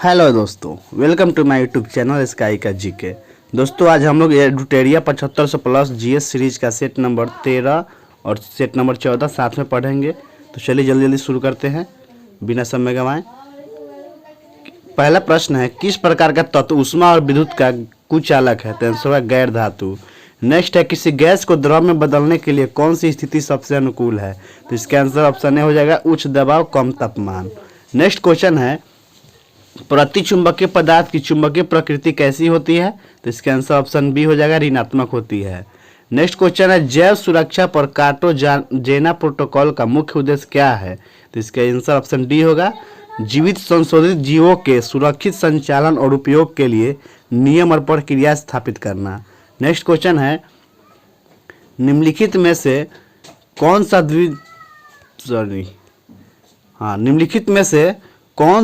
Hello दोस्तों, welcome to my YouTube channel Sky का GK. दोस्तों आज हम लोग एडुटेरिया 7500 प्लस जीएस सीरीज का सेट नंबर 13 और सेट नंबर 14 साथ में पढ़ेंगे। तो चलिए जल्दी जल्दी शुरू करते हैं बिना समय गंवाए। पहला प्रश्न है, किस प्रकार का तत्व ऊष्मा और विद्युत का कुचालक है? तो आंसर होगा गैर धातु। नेक्स्ट है, किसी गैस को द्रव में बदलने के लिए कौन सी स्थिति सबसे अनुकूल है? तो इसका आंसर ऑप्शन ए हो जाएगा उच्च दबाव कम तापमान। नेक्स्ट क्वेश्चन है, प्रति चुंबकीय पदार्थ की चुंबकीय प्रकृति कैसी होती है? तो इसका आंसर ऑप्शन बी हो जाएगा ऋणात्मक होती है। नेक्स्ट क्वेश्चन है, जैव सुरक्षा पर कार्टाजेना प्रोटोकॉल का मुख्य उद्देश्य क्या है? तो इसका आंसर ऑप्शन डी होगा जीवित संशोधित जीवों के सुरक्षित संचालन और उपयोग के लिए नियम और प्रक्रिया स्थापित करना। नेक्स्ट क्वेश्चन है, निम्नलिखित में से कौन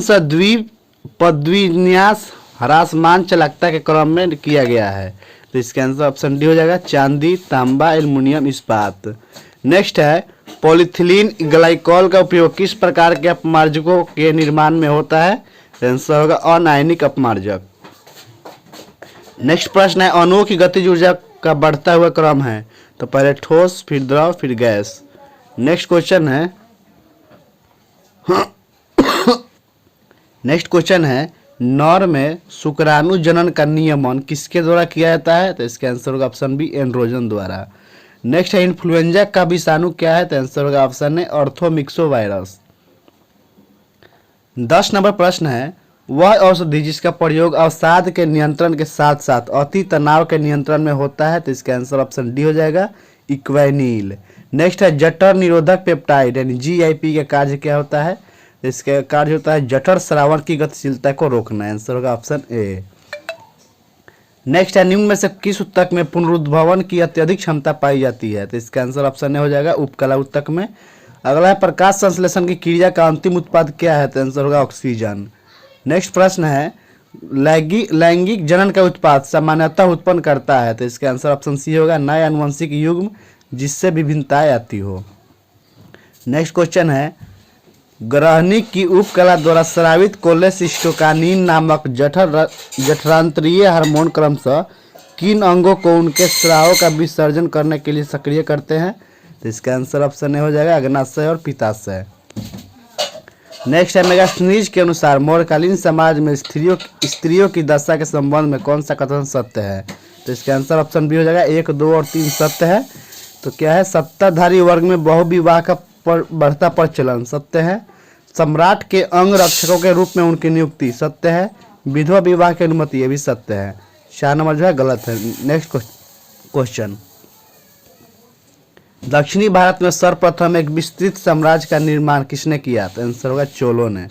सा द्विपदविन्यास ह्रासमान चालकता के क्रम में किया गया है? तो इसका आंसर ऑप्शन डी हो जाएगा चांदी, तांबा, एल्युमिनियम, इस्पात। नेक्स्ट है, पॉलीथिलीन ग्लाइकॉल का उपयोग किस प्रकार के अपमार्जकों के निर्माण में होता है? तो आंसर होगा अनायनिक अपमार्जक। नेक्स्ट प्रश्न है, अणुओं की गतिज ऊर्जा का बढ़ता हुआ क्रम है? तो पहले ठोस, फिर द्रव, फिर गैस। नेक्स्ट क्वेश्चन है, नर में शुक्राणु जनन का नियमन किसके द्वारा किया जाता है? तो इसका आंसर होगा ऑप्शन बी एंड्रोजन द्वारा। नेक्स्ट है, इन्फ्लुएंजा का विषाणु क्या है? तो आंसर होगा ऑप्शन ए ऑर्थोमिक्सोवायरस। 10 नंबर प्रश्न है, वह औषधि जिसका प्रयोग अवसाद के नियंत्रण के साथ साथ अति तनाव के नियंत्रण में होता है? तो इसका आंसर ऑप्शन डी हो जाएगा इक्वेनिल। नेक्स्ट है, जठर निरोधक पेप्टाइड यानी जीआईपी का कार्य क्या होता है? इसका कार्य होता है जठर स्रावण की गतिशीलता को रोकना। आंसर होगा ऑप्शन ए। नेक्स्ट है, निम्न में से किस ऊतक में पुनरुद्भवन की अत्यधिक क्षमता पाई जाती है? तो इसका आंसर ऑप्शन ए हो जाएगा उपकला ऊतक में। अगला है, प्रकाश संश्लेषण की क्रिया का अंतिम उत्पाद क्या है? तो आंसर होगा ऑक्सीजन। नेक्स्ट प्रश्न है, लैंगिक जनन का उत्पाद सामान्यतः उत्पन्न करता है? तो इसका आंसर ऑप्शन सी होगा नए आनुवंशिक युग्म जिससे विभिन्नताएं आती हो। नेक्स्ट क्वेश्चन है, ग्रहणी की उपकला द्वारा स्रावित कोलेसिस्टोकानिन नामक जठरांतरीय हार्मोन क्रमशः किन अंगों को उनके स्राव का विसर्जन करने के लिए सक्रिय करते हैं? तो इसका आंसर ऑप्शन ए हो जाएगा अग्नाशय और पित्ताशय। नेक्स्ट है, मेगास्थनीज के अनुसार मौर्यकालीन समाज में स्त्रियों की दशा के संबंध में कौन सा कथन सत्य है? तो इसका आंसर ऑप्शन बी हो जाएगा 1, 2 और 3 सत्य है। तो क्या है, सत्ताधारी वर्ग में बहुविवाह का बढ़ता प्रचलन सत्य है। सम्राट के अंग रक्षकों के रूप में उनकी नियुक्ति सत्य है। विधवा विवाह की अनुमति ये भी सत्य है। 4 नंबर जो है गलत है। नेक्स्ट क्वेश्चन, दक्षिणी भारत में सर्वप्रथम एक विस्तृत साम्राज्य का निर्माण किसने किया? तो आंसर होगा चोलों ने।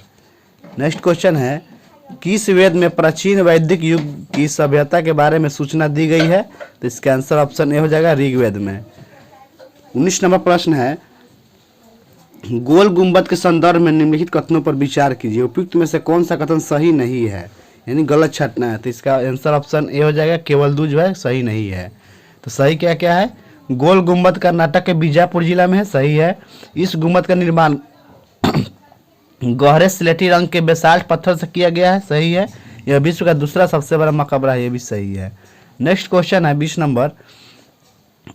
नेक्स्ट क्वेश्चन है, किस वेद में प्राचीन वैदिक युग की सभ्यता के बारे में सूचना दी गई है? तो इसका आंसर ऑप्शन ए हो जाएगा ऋग्वेद में। 19 नंबर प्रश्न है, गोल गुंबद के संदर्भ में निम्नलिखित कथनों पर विचार कीजिए। उपयुक्त में से कौन सा कथन सही नहीं है यानी गलत छांटना है? तो इसका आंसर ऑप्शन ए हो जाएगा केवल दू जो है सही नहीं है। तो सही क्या क्या है, गोल गुंबद कर्नाटक के बीजापुर जिला में है, सही है। इस गुंबद का निर्माण गहरे स्लेटी रंग के बेसाल्ट पत्थर से किया गया है, सही है। यह विश्व का दूसरा सबसे बड़ा मकबरा है, यह भी सही है। नेक्स्ट क्वेश्चन है 20 नंबर,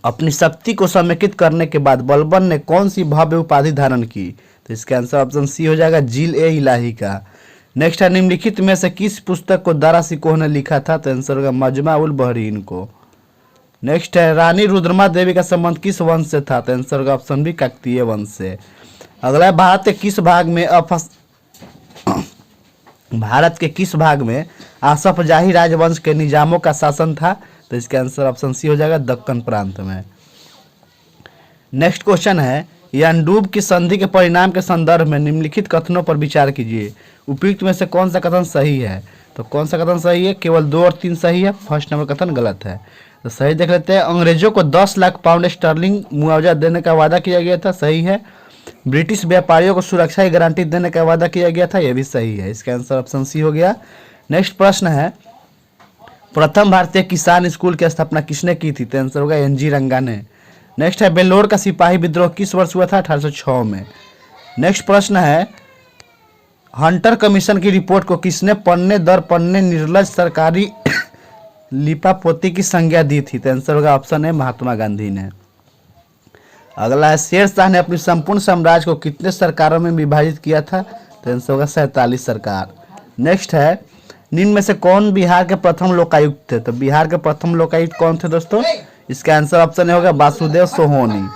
अपनी शक्ति को समेकित करने के बाद बलबन ने कौन सी भव्य उपाधि धारण की? तो इसका आंसर ऑप्शन सी हो जाएगा जील ए इलाही का। नेक्स्ट है, निम्नलिखित में से किस पुस्तक को दारा सिकोह ने लिखा था? तो आंसर होगा मजमा उल बहरीन को। नेक्स्ट है, रानी रुद्रमा देवी का संबंध किस वंश से था? तो आंसर होगा ऑप्शन बी काकतीय वंश से। अगला है, भारत के किस भाग में आसफ जाही राजवंश के निजामों का शासन था? तो इसका आंसर ऑप्शन सी हो जाएगा दक्कन प्रांत में। नेक्स्ट क्वेश्चन है, यानडूब की संधि के परिणाम के संदर्भ में निम्नलिखित कथनों पर विचार कीजिए। उपयुक्त में से कौन सा कथन सही है? तो कौन सा कथन सही है, केवल 2 और 3 सही है। फर्स्ट नंबर कथन गलत है। तो सही देख लेते हैं, अंग्रेजों को 10 लाख पाउंड स्टर्लिंग मुआवजा देने का वादा किया गया था, सही है। ब्रिटिश व्यापारियों को सुरक्षा की गारंटी देने का वादा किया गया था, यह भी सही है। इसका आंसर ऑप्शन सी हो गया। नेक्स्ट प्रश्न है, प्रथम भारतीय किसान स्कूल की स्थापना किसने की थी? तो आंसर होगा एनजी रंगा ने। नेक्स्ट है, बेल्लोर का सिपाही विद्रोह किस वर्ष हुआ था? 1806 में। नेक्स्ट प्रश्न है, हंटर कमीशन की रिपोर्ट को किसने पन्ने दर पन्ने निर्लज सरकारी लिपापोती की संज्ञा दी थी? तो आंसर होगा ऑप्शन है महात्मा गांधी ने। अगला है शेर शाह ने अपनी संपूर्ण साम्राज्य को कितने सरकारों में विभाजित किया था? तो आंसर होगा 47 सरकार। नेक्स्ट है निम्न में से कौन बिहार के प्रथम लोकायुक्त थे? तो बिहार के प्रथम लोकायुक्त कौन थे दोस्तों? इसका आंसर ऑप्शन होगा वासुदेव सोहोनी।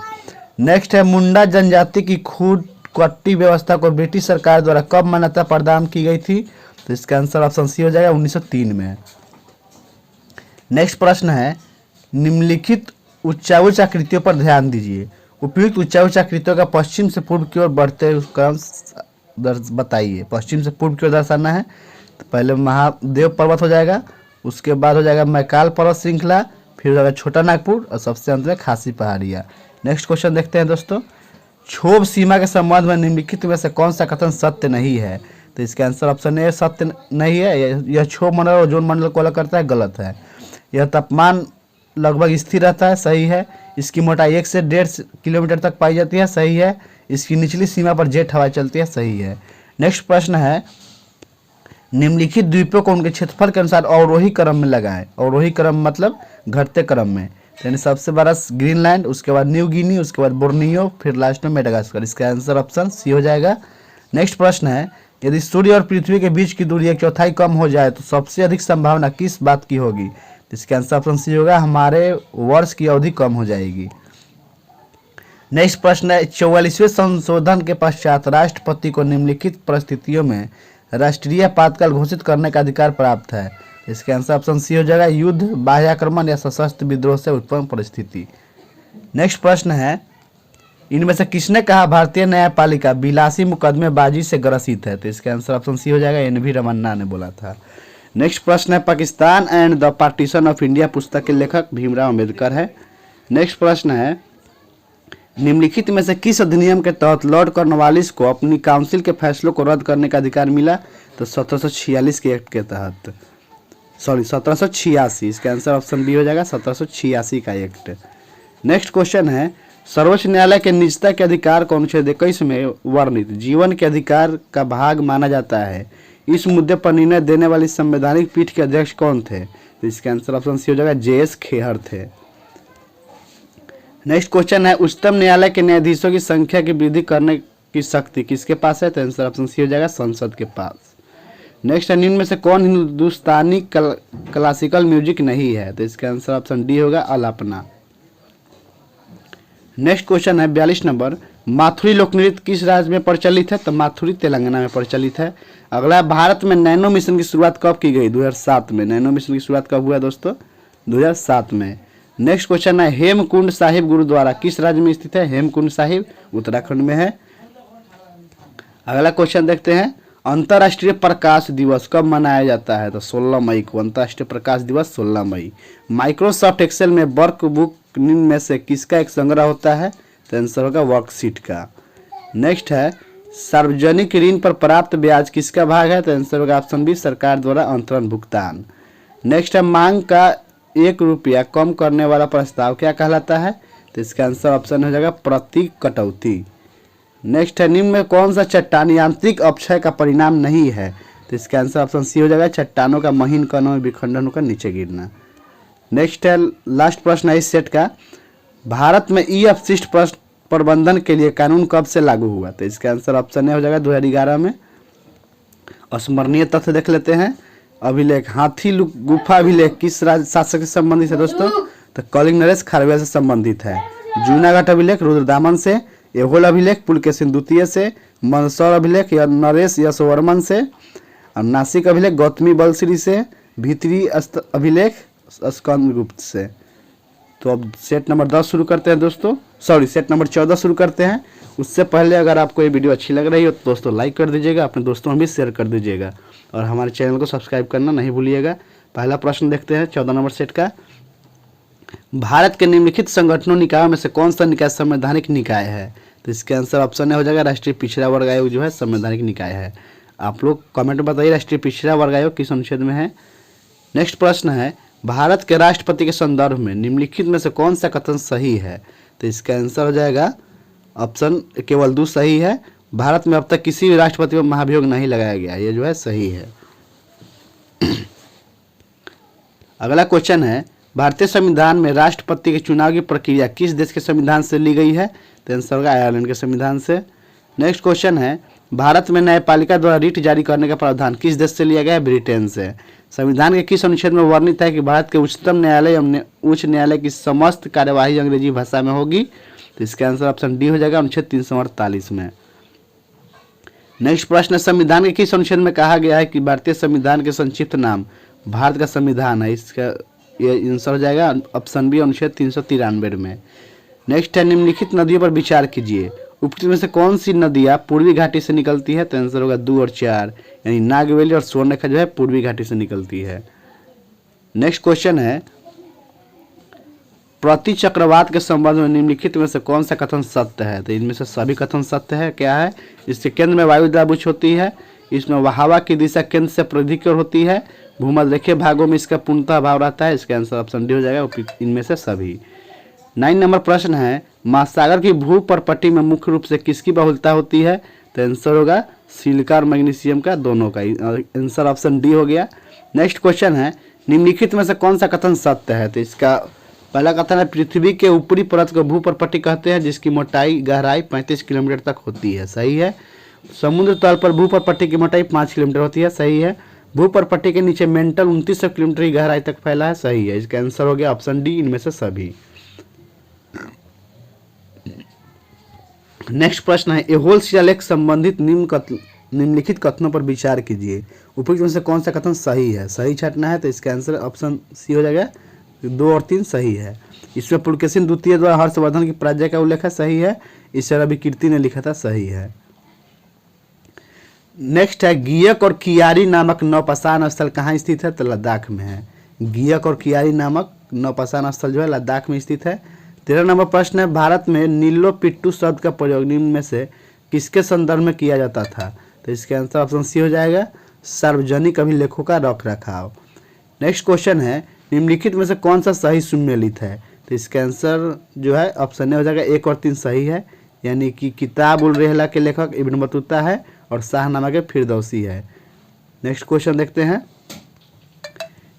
नेक्स्ट है मुंडा जनजाति की खूद कट्टी व्यवस्था को ब्रिटिश सरकार द्वारा कब मान्यता प्रदान की गई थी? तो इसका आंसर ऑप्शन सी हो जाएगा 1903 में। नेक्स्ट प्रश्न है निम्नलिखित उच्चाउच्च आकृतियों पर ध्यान दीजिए। उपयुक्त उच्चाउच्च आकृतियों का पश्चिम से पूर्व की ओर बढ़ते क्रम बताइए। पश्चिम से पूर्व की ओर दर्शाना है तो पहले महादेव पर्वत हो जाएगा, उसके बाद हो जाएगा मैकाल पर्वत श्रृंखला, फिर हो जाएगा छोटा नागपुर और सबसे अंत में खासी पहाड़ियाँ। नेक्स्ट क्वेश्चन देखते हैं दोस्तों। क्षोभ सीमा के संबंध में निम्नलिखित में से कौन सा कथन सत्य नहीं है? तो इसका आंसर ऑप्शन ए सत्य नहीं है। यह क्षोभ मंडल और जोन मंडल को अलग करता है, गलत है। यह तापमान लगभग स्थिर रहता है, सही है। इसकी मोटाई 1 से 1.5 किलोमीटर तक पाई जाती है, सही है। इसकी निचली सीमा पर जेट हवा चलती है, सही है। नेक्स्ट प्रश्न है निम्नलिखित द्वीपों को उनके क्षेत्रफल के अनुसार अवरोही क्रम में लगाएं। अवरोही क्रम मतलब घटते क्रम में, यानी सबसे बड़ा ग्रीनलैंड, उसके बाद न्यू गिनी, उसके बाद बोर्नियो, फिर लास्ट में मेडागास्कर। इसका आंसर ऑप्शन सी हो जाएगा। नेक्स्ट प्रश्न है यदि सूर्य और पृथ्वी के बीच की दूरी 1/4 कम हो जाए तो सबसे अधिक संभावना किस बात की होगी? इसका आंसर ऑप्शन सी होगा हमारे वर्ष की अवधि कम हो जाएगी। नेक्स्ट प्रश्न है 44वें संशोधन के पश्चात राष्ट्रपति को निम्नलिखित परिस्थितियों में राष्ट्रीय आपातकाल घोषित करने का अधिकार प्राप्त है। इसका आंसर ऑप्शन सी हो जाएगा युद्ध, बाह्य आक्रमण या सशस्त्र विद्रोह से उत्पन्न परिस्थिति। नेक्स्ट प्रश्न है इनमें से किसने कहा भारतीय न्यायपालिका विलासी मुकदमेबाजी से ग्रसित है? तो इसका आंसर ऑप्शन सी हो जाएगा एन.वी. रमन्ना ने बोला था। नेक्स्ट प्रश्न है Pakistan and the partition of India पुस्तक के लेखक भीमराव अम्बेडकर है। नेक्स्ट प्रश्न है निम्नलिखित में से किस अधिनियम के तहत लॉर्ड कॉर्नवालिस को अपनी काउंसिल के फैसलों को रद्द करने का अधिकार मिला? तो 1746 के एक्ट के तहत, 1786। इसका आंसर ऑप्शन बी हो जाएगा 1786 का एक्ट। नेक्स्ट क्वेश्चन है सर्वोच्च न्यायालय के निजता के अधिकार को अनुच्छेद 21 में वर्णित जीवन के अधिकार का भाग माना जाता है। इस मुद्दे पर निर्णय देने वाली संवैधानिक पीठ के अध्यक्ष कौन थे? तो इसका आंसर ऑप्शन सी हो जाएगा जे.एस. खेहर थे। नेक्स्ट क्वेश्चन है उच्चतम न्यायालय के न्यायाधीशों की संख्या की वृद्धि करने की शक्ति किसके पास है? तो आंसर ऑप्शन सी हो जाएगा संसद के पास। नेक्स्ट है निम्न में से कौन हिंदुस्तानी क्लासिकल म्यूजिक नहीं है? तो इसका आंसर ऑप्शन डी होगा अलापना। नेक्स्ट क्वेश्चन है 42 नंबर माथुरी लोकनृत्य किस राज्य में प्रचलित है? तो माथुरी तेलंगाना में प्रचलित है। अगला भारत में नैनो मिशन की शुरुआत कब की गई? 2007 में। नैनो मिशन की शुरुआत कब हुआ दोस्तों? 2007 में। नेक्स्ट क्वेश्चन है हेमकुंड साहिब गुरुद्वारा किस राज्य में स्थित है? हेमकुंड साहिब उत्तराखंड में है। अगला क्वेश्चन देखते हैं अंतर्राष्ट्रीय प्रकाश दिवस कब मनाया जाता है? तो 16 मई को अंतर्राष्ट्रीय प्रकाश दिवस 16 मई। माइक्रोसॉफ्ट एक्सेल में वर्कबुक निम्न में से किसका एक संग्रह होता है? तो आंसर होगा वर्कशीट का। नेक्स्ट है सार्वजनिक ऋण पर प्राप्त ब्याज किसका भाग है? तो आंसर होगा ऑप्शन बी सरकार द्वारा अंतरण भुगतान। नेक्स्ट है मांग का 1 रुपया कम करने वाला प्रस्ताव क्या कहलाता है? तो इसका आंसर ऑप्शन हो जाएगा प्रति कटौती। नेक्स्ट है निम्न में कौन सा चट्टान यांत्रिक अपक्षय का परिणाम नहीं है? तो इसका आंसर ऑप्शन सी हो जाएगा चट्टानों का महीन कणों में विखंडन होकर नीचे गिरना। नेक्स्ट है लास्ट प्रश्न है इस सेट का भारत में ई अपशिष्ट प्रबंधन के लिए कानून कब से लागू हुआ? तो इसका आंसर ऑप्शन ए हो जाएगा 2011 में। स्मरणीय तथ्य देख लेते हैं अभिलेख हाथी गुफा अभिलेख किस शासक से संबंधित है दोस्तों? तो कलिंग नरेश खारवेल से संबंधित है। जूनागढ़ अभिलेख रुद्रदामन से, एहोल अभिलेख पुलकेशिन द्वितीय से, मंदसौर अभिलेख नरेश यशोवर्मन से, और नासिक अभिलेख गौतमी बलश्री से, भीतरी अभिलेख स्कंदगुप्त से। तो अब सेट नंबर 10 शुरू करते हैं दोस्तों, सेट नंबर 14 शुरू करते हैं। उससे पहले अगर आपको ये वीडियो अच्छी लग रही हो तो दोस्तों लाइक कर दीजिएगा, अपने दोस्तों में भी शेयर कर दीजिएगा और हमारे चैनल को सब्सक्राइब करना नहीं भूलिएगा। पहला प्रश्न देखते हैं 14 नंबर सेट का भारत के निम्नलिखित संगठनों निकायों में से कौन सा निकाय संवैधानिक निकाय है? तो इसका आंसर ऑप्शन हो जाएगा राष्ट्रीय पिछड़ा वर्ग आयोग जो है संवैधानिक निकाय है। आप लोग कमेंट में बताइए राष्ट्रीय पिछड़ा वर्ग आयोग किस अनुच्छेद में है। नेक्स्ट प्रश्न है भारत के राष्ट्रपति के संदर्भ में निम्नलिखित में से कौन सा कथन सही है? तो इसका आंसर हो जाएगा ऑप्शन केवल 2 सही है। भारत में अब तक किसी भी राष्ट्रपति पर महाभियोग नहीं लगाया गया, ये जो है सही है। अगला क्वेश्चन है, भारतीय संविधान में राष्ट्रपति के चुनाव की प्रक्रिया किस देश के संविधान से ली गई है? तो आंसर होगा आयरलैंड के संविधान से। नेक्स्ट क्वेश्चन है, भारत में न्यायपालिका द्वारा रिट जारी करने का प्रावधान किस देश से लिया गया है? ब्रिटेन से। संविधान के किस अनुच्छेद में वर्णित है कि भारत के उच्चतम न्यायालय एवं उच्च न्यायालय की समस्त कार्यवाही अंग्रेजी भाषा में होगी? तो इसका आंसर ऑप्शन डी हो जाएगा, अनुच्छेद 348 में। नेक्स्ट प्रश्न, संविधान के किस अनुच्छेद में कहा गया है कि भारतीय संविधान के संक्षिप्त नाम भारत का संविधान है? इसका ये आंसर हो जाएगा ऑप्शन बी, अनुच्छेद 393 में। नेक्स्ट है, निम्नलिखित नदियों पर विचार कीजिए, उपरोक्त में से कौन सी नदियाँ पूर्वी घाटी से निकलती है? तो आंसर होगा 2 और 4, यानी नागवेली और स्वर्णरेखा जो है पूर्वी घाटी से निकलती है। नेक्स्ट क्वेश्चन है, प्रति चक्रवात के संबंध में निम्नलिखित में से कौन सा कथन सत्य है? तो इनमें से सभी कथन सत्य है। क्या है? इसके केंद्र में वायु दाबुच होती है, इसमें हवा की दिशा केंद्र से परिधि की ओर होती है, भूमध्यरेखीय भागों में इसका पूर्णतः अभाव रहता है। इसका आंसर ऑप्शन डी हो जाएगा, इनमें से सभी। 9 नंबर प्रश्न है, महासागर की भूपर्पट्टी में मुख्य रूप से किसकी बहुलता होती है? तो आंसर होगा सिलिका और मैग्नीशियम का, दोनों का। आंसर ऑप्शन डी हो गया। नेक्स्ट क्वेश्चन है, निम्नलिखित में से कौन सा कथन सत्य है? तो इसका पहला कथन है, पृथ्वी के ऊपरी परत को भूपर्पट्टी कहते हैं जिसकी मोटाई गहराई 35 किलोमीटर तक होती है। सही है। समुद्र तल पर भूपर्पट्टी की मोटाई 5 किलोमीटर होती है। सही है। भूपर्पट्टी के नीचे मेंटल 2900 किलोमीटर की गहराई तक फैला है। सही है। इसका आंसर हो गया ऑप्शन डी, इनमें से सभी। नेक्स्ट प्रश्न है, एहोल शिलालेख संबंधित निम्नलिखित कथनों पर विचार कीजिए, उपरोक्त में से कौन सा कथन सही है? सही छाटना है। तो इसका आंसर ऑप्शन सी हो जाएगा, 2 और 3 सही है। इसमें पुलकेशिन द्वितीय द्वारा हर्षवर्धन की पराजय का उल्लेख है। सही है। इसे रवि कीर्ति ने लिखा था। सही है। नेक्स्ट है, गियक और कियारी नामक नौपाषाण स्थल कहाँ स्थित है? तो लद्दाख में है। गियक और कियारी नामक नौपाषाण स्थल जो है लद्दाख में स्थित है। 13 नंबर प्रश्न है, भारत में नीलो पिट्टू शब्द का प्रयोग निम्न में से किसके संदर्भ में किया जाता था? तो इसका आंसर ऑप्शन सी हो जाएगा, सार्वजनिक अभिलेखों का रख रखाव। नेक्स्ट क्वेश्चन है, निम्नलिखित में से कौन सा सही सुमेलित है? तो इसका आंसर जो है ऑप्शन ए हो जाएगा, 1 और 3 सही है, यानी कि किताब उल रेहला के लेखक इब्न बतूता है और शाहनामा के फिरदौसी है। नेक्स्ट क्वेश्चन देखते हैं,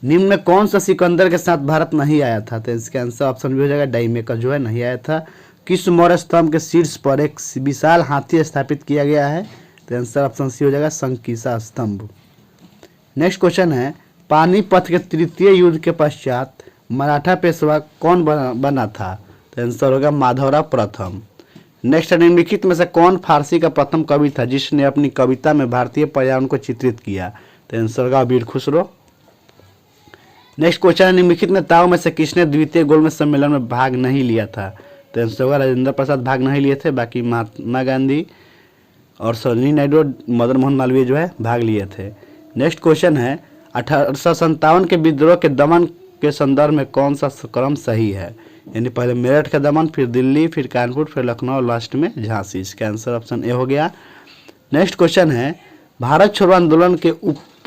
निम्न में कौन सा सिकंदर के साथ भारत नहीं आया था? तो इसका आंसर ऑप्शन बी हो जाएगा, डाइमेकर जो है नहीं आया था। किस मौर्य स्तंभ के शीर्ष पर एक विशाल हाथी स्थापित किया गया है? तो आंसर ऑप्शन सी हो जाएगा, संकीसा स्तंभ। नेक्स्ट क्वेश्चन है, पानीपत के तृतीय युद्ध के पश्चात मराठा पेशवा कौन बना था? तो आंसर होगा माधवराव प्रथम। नेक्स्ट, निम्नलिखित में से कौन फारसी का प्रथम कवि था जिसने अपनी कविता में भारतीय पर्यावरण को चित्रित किया? तो आंसर होगा वीर खुसरो। नेक्स्ट क्वेश्चन है, निम्नलिखित नेताओं में से किसने द्वितीय गोलमेज सम्मेलन में भाग नहीं लिया था? तो आंसर होगा राजेंद्र प्रसाद भाग नहीं लिए थे, बाकी महात्मा गांधी और सरोजिनी नायडू और मदन मोहन मालवीय जो है भाग लिए थे। नेक्स्ट क्वेश्चन है, 1857 के विद्रोह के दमन के संदर्भ में कौन सा क्रम सही है? यानी पहले मेरठ का दमन, फिर दिल्ली, फिर कानपुर, फिर लखनऊ और लास्ट में झांसी। इसका आंसर ऑप्शन ए हो गया। नेक्स्ट क्वेश्चन है, भारत छोड़ो आंदोलन के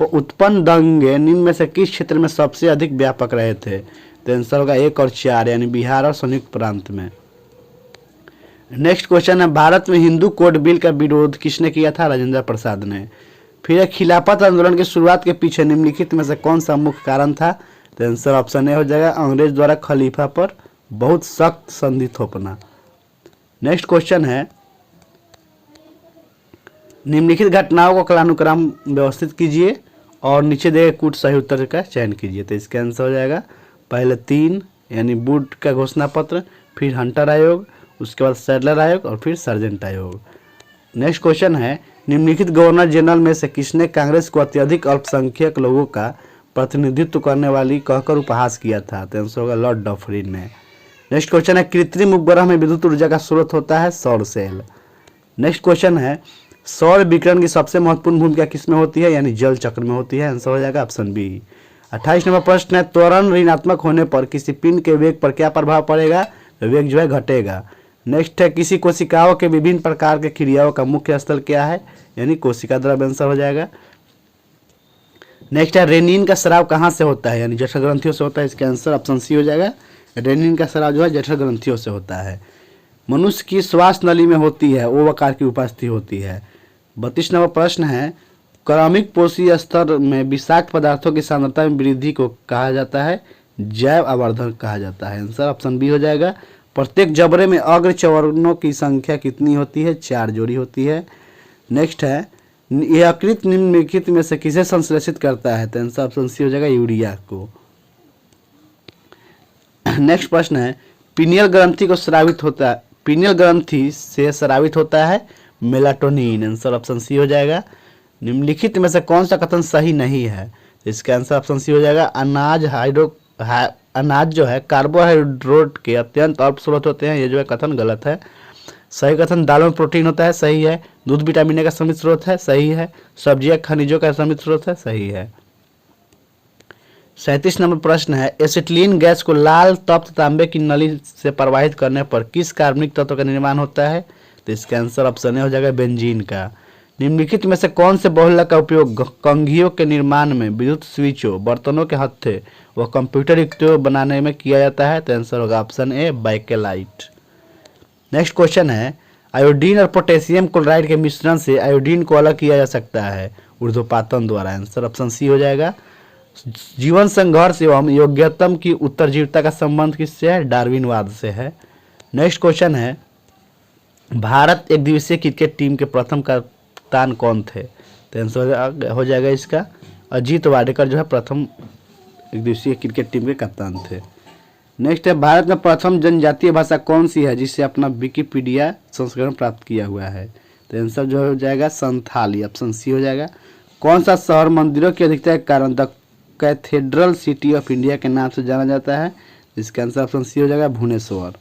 उत्पन्न दंगे निम्न में से किस क्षेत्र में सबसे अधिक व्यापक रहे थे? तो आंसर होगा 1 और 4, यानी बिहार और संयुक्त प्रांत में। नेक्स्ट क्वेश्चन है, भारत में हिंदू कोड बिल का विरोध किसने किया था? राजेंद्र प्रसाद ने। फिर खिलाफत आंदोलन की शुरुआत के पीछे निम्नलिखित में से कौन सा मुख्य कारण था? तो आंसर ऑप्शन ए हो जाएगा, अंग्रेज द्वारा खलीफा पर बहुत सख्त संधि थोपना। नेक्स्ट क्वेश्चन है, निम्नलिखित घटनाओं को कालानुक्रम व्यवस्थित कीजिए और नीचे दिए कूट सही उत्तर का चयन कीजिए। तो इसका आंसर हो जाएगा पहले 3, यानी वुड का घोषणा पत्र, फिर हंटर आयोग, उसके बाद सैडलर आयोग और फिर सार्जेंट आयोग। नेक्स्ट क्वेश्चन है, निम्नलिखित गवर्नर जनरल में से किसने कांग्रेस को अत्यधिक अल्पसंख्यक लोगों का प्रतिनिधित्व करने वाली कहकर उपहास किया था? तो आंसर होगा लॉर्ड डफरिन ने। नेक्स्ट क्वेश्चन है, कृत्रिम उपग्रह में विद्युत ऊर्जा का स्रोत होता है सौर सेल। नेक्स्ट क्वेश्चन है, सौर विकिरण की सबसे महत्वपूर्ण भूमिका किसमें होती है? यानी जल चक्र में होती है। आंसर हो जाएगा ऑप्शन बी। 28 नंबर प्रश्न है, त्वरण ऋणात्मक होने पर किसी पिंड के वेग पर क्या प्रभाव पड़ेगा? तो वेग जो है घटेगा। नेक्स्ट है, किसी कोशिकाओं के विभिन्न प्रकार के क्रियाओं का मुख्य स्थल क्या है? यानी कोशिका द्रव्य। आंसर हो जाएगा। नेक्स्ट है, रेनिन का स्राव कहाँ से होता है? यानी जठर ग्रंथियों से होता है। इसका आंसर ऑप्शन सी हो जाएगा, रेनिन का स्राव जो है जठर ग्रंथियों से होता है। मनुष्य की श्वास नली में होती है, ओ आकार की उपस्थिति होती है। 32 नंबर प्रश्न है, क्रमिक पोषी स्तर में विषाक्त पदार्थों की सांद्रता में वृद्धि को कहा जाता है, जैव आवर्धन कहा जाता है। आंसर ऑप्शन बी हो जाएगा। प्रत्येक जबड़े में अग्र चरणों की संख्या कितनी होती है, 4 जोड़ी होती है। नेक्स्ट है, यकृत निम्नलिखित में से किसे संश्लेषित करता है, तो आंसर ऑप्शन सी हो जाएगा, यूरिया को। नेक्स्ट प्रश्न है, पीनियल ग्रंथि को स्रावित होता है, पीनियल ग्रंथि से स्रावित होता है मेलाटोनिन। आंसर ऑप्शन सी हो जाएगा। निम्नलिखित में से कौन सा कथन सही नहीं है, इसका आंसर ऑप्शन सी हो जाएगा। अनाज जो है कार्बोहाइड्रेट के अत्यंत अल्प स्रोत होते हैं, ये जो है कथन गलत है। सही कथन, दालों में प्रोटीन होता है, सही है। दूध विटामिन ए का समृद्ध स्रोत है, सही है। सब्जियां खनिजों का समृद्ध स्रोत है, सही है। 37 नंबर प्रश्न है, एसिटिलीन गैस को लाल तप्त तांबे की नली से प्रवाहित करने पर किस कार्बनिक तत्व का निर्माण होता है, तो इसका आंसर ऑप्शन ए हो जाएगा, बेंजीन का। निम्नलिखित में से कौन से बहुलक का उपयोग कंघियों के निर्माण में, विद्युत स्विचों, बर्तनों के हत्थे व कंप्यूटर युक्तियों बनाने में किया जाता है, तो आंसर होगा option A, bakelite. Next question है, आयोडीन और पोटेशियम क्लोराइड के मिश्रण से आयोडीन को अलग किया जा सकता है ऊर्ध्वपातन द्वारा। आंसर ऑप्शन सी हो जाएगा। जीवन संघर्ष एवं योग्यतम की उत्तरजीविता का संबंध किससे है, डार्विनवाद से है। नेक्स्ट क्वेश्चन है, भारत एक दिवसीय क्रिकेट टीम के प्रथम कप्तान कौन थे, तो आंसर हो जाएगा इसका अजीत वाडेकर जो है प्रथम एक दिवसीय क्रिकेट टीम के कप्तान थे। नेक्स्ट है, भारत में प्रथम जनजातीय भाषा कौन सी है जिससे अपना विकिपीडिया संस्करण प्राप्त किया हुआ है, तो आंसर जो हो जाएगा संथाली, ऑप्शन सी हो जाएगा। कौन सा शहर मंदिरों की अधिकता के कारण the cathedral city of India के नाम से जाना जाता है, इसका आंसर ऑप्शन सी हो जाएगा, भुवनेश्वर।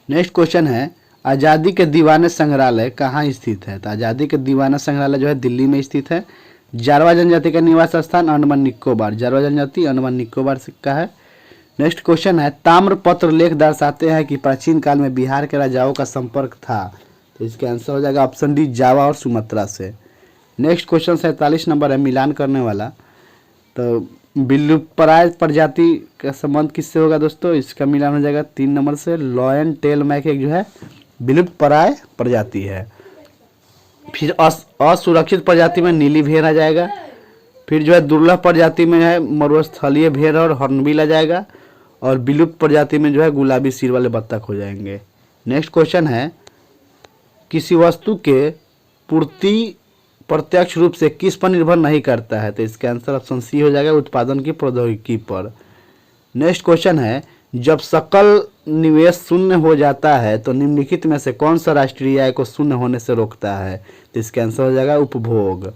नेक्स्ट क्वेश्चन है, आज़ादी के दीवाने संग्रहालय कहाँ स्थित है, तो आज़ादी के दीवाना संग्रहालय जो है दिल्ली में स्थित है। जारवा जनजाति का निवास स्थान अंडमान निकोबार, जारवा जनजाति अंडमान निकोबार का है। नेक्स्ट क्वेश्चन है, ताम्रपत्र लेख दर्शाते हैं कि प्राचीन काल में बिहार के राजाओं का संपर्क था, तो इसका आंसर हो जाएगा ऑप्शन डी, जावा और सुमात्रा से। नेक्स्ट क्वेश्चन 47 नंबर है, मिलान करने वाला। तो विलुप्तप्राय प्रजाति का संबंध किससे होगा दोस्तों, इसका मिलान हो जाएगा 3 नंबर से, लॉयन टेल मैक एक जो है विलुप्तप्राय प्रजाति है। फिर असुरक्षित प्रजाति में नीली भेड़ आ जाएगा। फिर जो है दुर्लभ प्रजाति में है मरुस्थलीय भेड़ और हॉर्नबिल आ जाएगा। और विलुप्त प्रजाति में जो है गुलाबी सिर वाले बत्तख हो जाएंगे। नेक्स्ट क्वेश्चन है, किसी वस्तु के पूर्ति प्रत्यक्ष रूप से किस पर निर्भर नहीं करता है, तो इसका आंसर ऑप्शन सी हो जाएगा, उत्पादन की प्रौद्योगिकी पर। नेक्स्ट क्वेश्चन है, जब सकल निवेश शून्य हो जाता है तो निम्नलिखित में से कौन सा राष्ट्रीय आय को शून्य होने से रोकता है, तो इसका आंसर हो जाएगा उपभोग,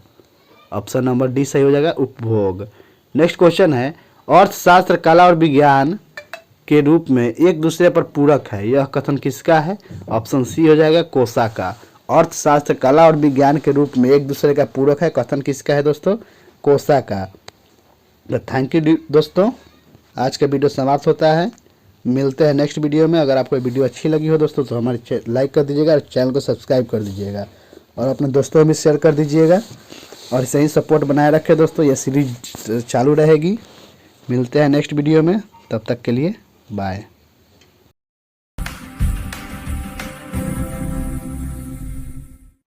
ऑप्शन नंबर डी सही हो जाएगा, उपभोग। नेक्स्ट क्वेश्चन है, अर्थशास्त्र कला और विज्ञान के रूप में एक दूसरे पर पूरक है, यह कथन किसका है, ऑप्शन सी हो जाएगा, कोसा का। अर्थशास्त्र कला और विज्ञान के रूप में एक दूसरे का पूरक है, कथन किसका है दोस्तों, कोसा का। तो थैंक यू दोस्तों, आज का वीडियो समाप्त होता है। मिलते हैं नेक्स्ट वीडियो में। अगर आपको वीडियो अच्छी लगी हो दोस्तों तो हमारे लाइक कर दीजिएगा और चैनल को सब्सक्राइब कर दीजिएगा और अपने दोस्तों में शेयर कर दीजिएगा और ऐसे ही सपोर्ट बनाए रखें दोस्तों, यह सीरीज चालू रहेगी। मिलते हैं नेक्स्ट वीडियो में, तब तक के लिए बाय।